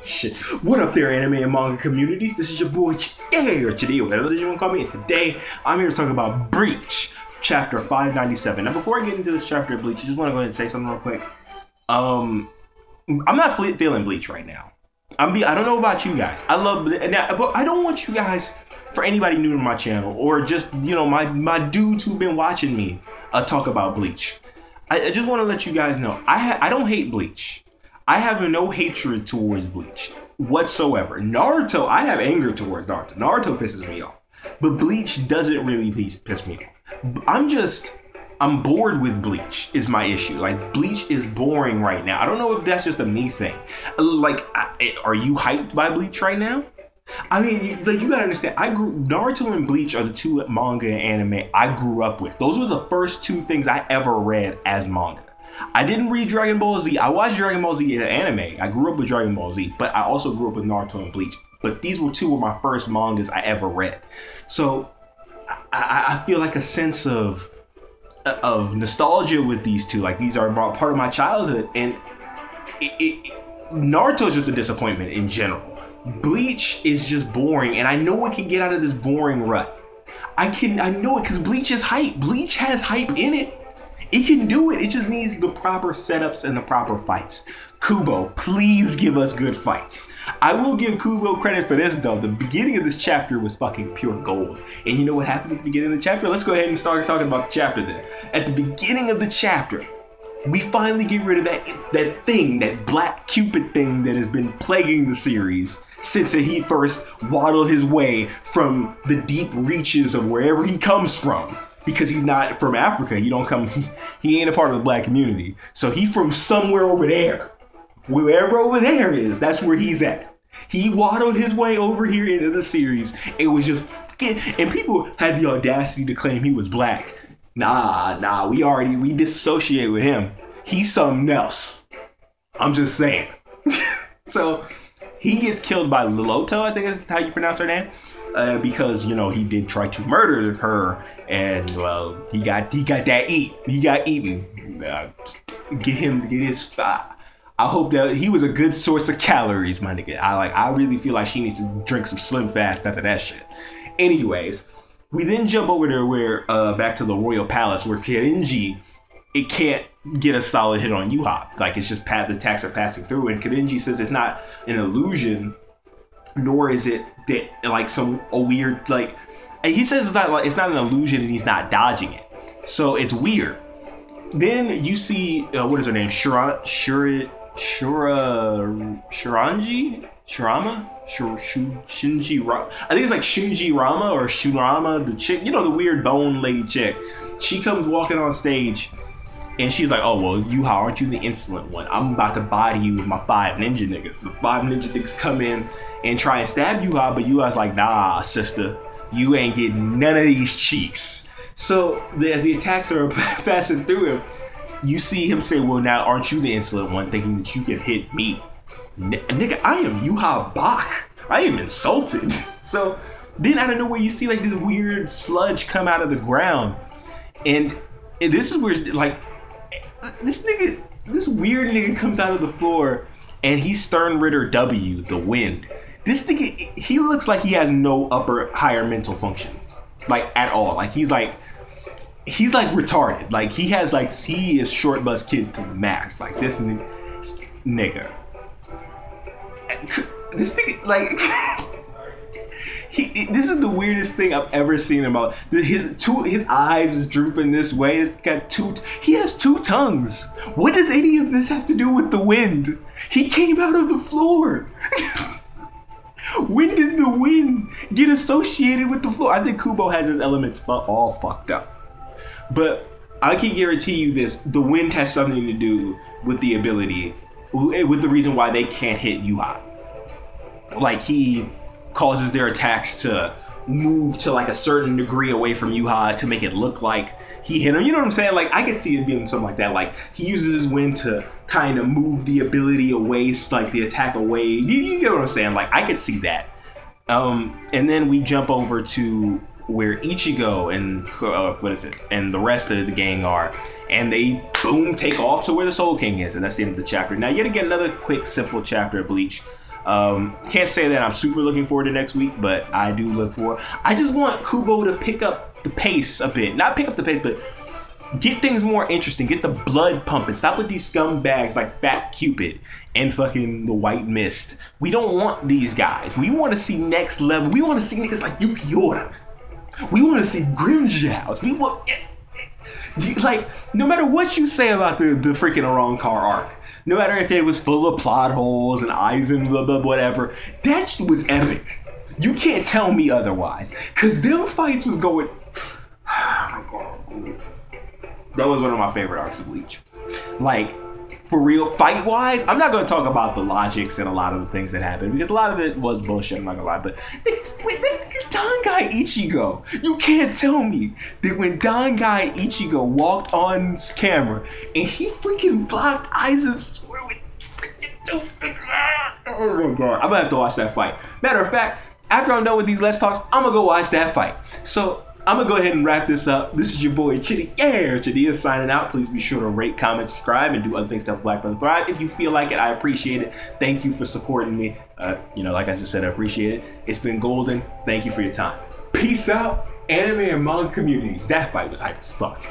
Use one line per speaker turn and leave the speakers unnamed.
Shit. What up there, anime and manga communities? This is your boy Chde, or Chde, whatever you want to call me. And today, I'm here to talk about Bleach, chapter 597. Now, before I get into this chapter of Bleach, I just want to go ahead and say something real quick. I'm not feeling Bleach right now. I don't know about you guys. I love Bleach, but I don't want you guys, for anybody new to my channel, or just, you know, my dudes who've been watching me talk about Bleach. I just want to let you guys know, I don't hate Bleach. I have no hatred towards Bleach whatsoever. Naruto, I have anger towards Naruto. Naruto pisses me off. But Bleach doesn't really piss me off. I'm bored with Bleach is my issue. Like, Bleach is boring right now. I don't know if that's just a me thing. Like, are you hyped by Bleach right now? I mean, like, you gotta understand, Naruto and Bleach are the two manga and anime I grew up with. Those were the first two things I ever read as manga. I didn't read Dragon Ball Z. I watched Dragon Ball Z in anime. I grew up with Dragon Ball Z, but I also grew up with Naruto and Bleach. But these were two of my first mangas I ever read. So I feel like a sense of nostalgia with these two. Like, these are part of my childhood. And Naruto is just a disappointment in general. Bleach is just boring, and I know it can get out of this boring rut. I know it because Bleach is hype. Bleach has hype in it. It can do it. It just needs the proper setups and the proper fights. Kubo, please give us good fights. I will give Kubo credit for this though. The beginning of this chapter was fucking pure gold. And you know what happens at the beginning of the chapter? Let's go ahead and start talking about the chapter then. At the beginning of the chapter, we finally get rid of that thing, that black Cupid thing that has been plaguing the series since he first waddled his way from the deep reaches of wherever he comes from. Because he's not from Africa, he ain't a part of the black community. So he's from somewhere over there. Wherever over there is, that's where he's at. He waddled his way over here into the series. It was just, and people had the audacity to claim he was black. Nah, we dissociate with him. He's something else. I'm just saying. So he gets killed by Liloto, I think is how you pronounce her name. Because, you know, he did try to murder her, and well, he got eaten. Get his. I hope that he was a good source of calories, my nigga. I really feel like she needs to drink some Slim Fast after that shit. Anyways, we then jump over to back to the Royal Palace, where Kirinji, it can't get a solid hit on Yuha. Like, it's just the attacks are passing through, and Kirinji says it's not an illusion. Nor is it that like a weird, like, he says it's not an illusion and he's not dodging it. So it's weird. Then you see what is her name? Shinji Rama. I think it's like Shinji Rama or Shurama, the chick, you know, the weird bone lady chick. She comes walking on stage. And she's like, oh, well, Yuha, aren't you the insolent one? I'm about to body you with my 5 ninja niggas. The 5 ninja niggas come in and try and stab Yuha, but Yuha's like, nah, sister, you ain't getting none of these cheeks. So the attacks are passing through him. You see him say, well, now aren't you the insolent one, thinking that you can hit me? Nigga, I am Yuha Bach. I am insulted. So then out of nowhere, you see like this weird sludge come out of the ground. And this is where, like, this weird nigga comes out of the floor, and he's Stern Ritter W, the wind. This nigga, he looks like he has no higher mental function, like, at all. Like, he's like retarded. Like, he is short bus kid to the max. Like, this nigga. This nigga, like, this is the weirdest thing I've ever seen about his eyes is drooping this way. It's got he has 2 tongues. What does any of this have to do with the wind? He came out of the floor. When did the wind get associated with the floor? I think Kubo has his elements all fucked up. But I can guarantee you this, the wind has something to do with the ability, with the reason why they can't hit Yuha. Like, he causes their attacks to move to like a certain degree away from Yuha to make it look like he hit him. You know what I'm saying? Like, I could see it being something like that. Like, he uses his wind to kind of move the ability away, like the attack away. You get what I'm saying? Like, I could see that. And then we jump over to where Ichigo and the rest of the gang are, and they boom take off to where the Soul King is, and that's the end of the chapter. Now, yet again, another quick, simple chapter of Bleach. Can't say that I'm super looking forward to next week, but I do look forward. I just want Kubo to pick up the pace a bit. Not pick up the pace, but get things more interesting. Get the blood pumping. Stop with these scumbags like Fat Cupid and fucking the White Mist. We don't want these guys. We want to see next level. We want to see niggas like Yukiora. We want to see Grimjaws. We want... Like, no matter what you say about the freaking Arrancar arc, no matter if it was full of plot holes and Aizen, blah, blah, whatever, that shit was epic. You can't tell me otherwise. Because them fights was going... Oh my god, dude. That was one of my favorite arcs of Bleach. Like, for real, fight-wise, I'm not going to talk about the logics and a lot of the things that happened, because a lot of it was bullshit, I'm not going to lie, but Dangai Ichigo, you can't tell me that when Dangai Ichigo walked on camera and he freaking blocked Aizen's sword with freaking 2 fingers. Oh my god, I'm going to have to watch that fight. Matter of fact, after I'm done with these Let's Talks, I'm going to go watch that fight. So, I'm going to go ahead and wrap this up. This is your boy, chdeaaanime signing out. Please be sure to rate, comment, subscribe, and do other things to help Black Brother thrive. If you feel like it, I appreciate it. Thank you for supporting me. You know, like I just said, I appreciate it. It's been golden. Thank you for your time. Peace out, anime and manga communities. That fight was hype as fuck.